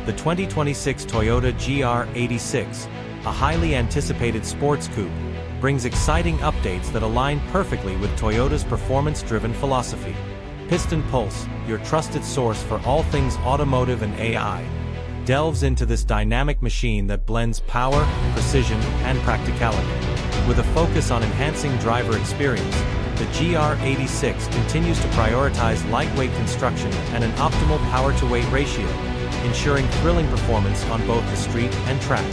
The 2026 Toyota GR86, a highly anticipated sports coupe, brings exciting updates that align perfectly with Toyota's performance-driven philosophy. Piston Pulse, your trusted source for all things automotive and AI, delves into this dynamic machine that blends power, precision, and practicality. With a focus on enhancing driver experience, the GR86 continues to prioritize lightweight construction and an optimal power-to-weight ratio, ensuring thrilling performance on both the street and track.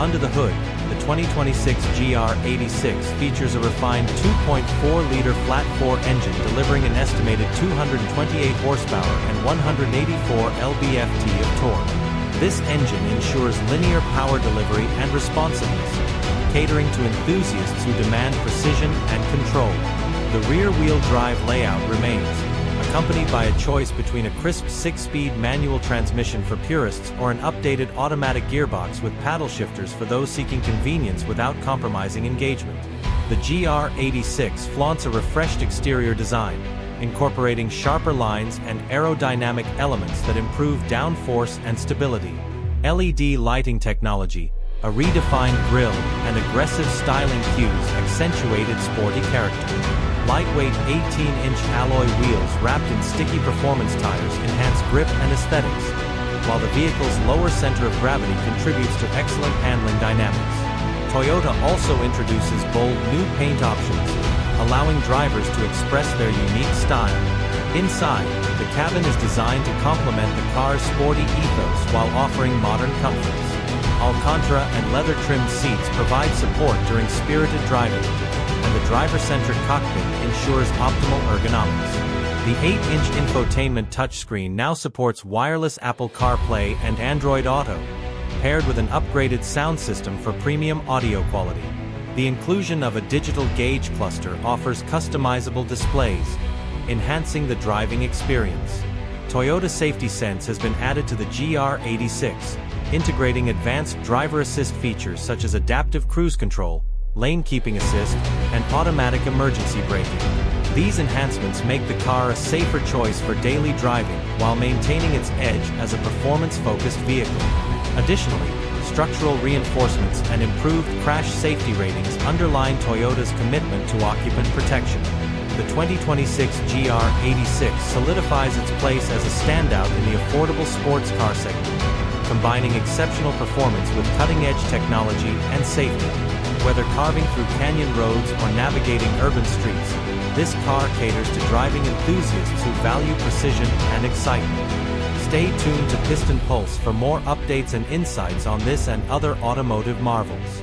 Under the hood, the 2026 GR86 features a refined 2.4-liter flat-4 engine delivering an estimated 228 horsepower and 184 lb-ft of torque. This engine ensures linear power delivery and responsiveness, catering to enthusiasts who demand precision and control. The rear-wheel drive layout remains, accompanied by a choice between a crisp 6-speed manual transmission for purists or an updated automatic gearbox with paddle shifters for those seeking convenience without compromising engagement. The GR86 flaunts a refreshed exterior design, incorporating sharper lines and aerodynamic elements that improve downforce and stability. LED lighting technology, a redefined grille, and aggressive styling cues accentuate its sporty character. Lightweight 18-inch alloy wheels wrapped in sticky performance tires enhance grip and aesthetics, while the vehicle's lower center of gravity contributes to excellent handling dynamics. Toyota also introduces bold new paint options, allowing drivers to express their unique style. Inside, the cabin is designed to complement the car's sporty ethos while offering modern comforts. Alcantara and leather-trimmed seats provide support during spirited driving, and the driver-centric cockpit ensures optimal ergonomics. The 8-inch infotainment touchscreen now supports wireless Apple CarPlay and Android Auto, paired with an upgraded sound system for premium audio quality. The inclusion of a digital gauge cluster offers customizable displays, enhancing the driving experience. Toyota Safety Sense has been added to the GR86, integrating advanced driver assist features such as adaptive cruise control, lane keeping assist, and automatic emergency braking. These enhancements make the car a safer choice for daily driving while maintaining its edge as a performance-focused vehicle. Additionally, structural reinforcements and improved crash safety ratings underline Toyota's commitment to occupant protection. The 2026 GR86 solidifies its place as a standout in the affordable sports car segment, combining exceptional performance with cutting-edge technology and safety. Whether carving through canyon roads or navigating urban streets, this car caters to driving enthusiasts who value precision and excitement. Stay tuned to Piston Pulse for more updates and insights on this and other automotive marvels.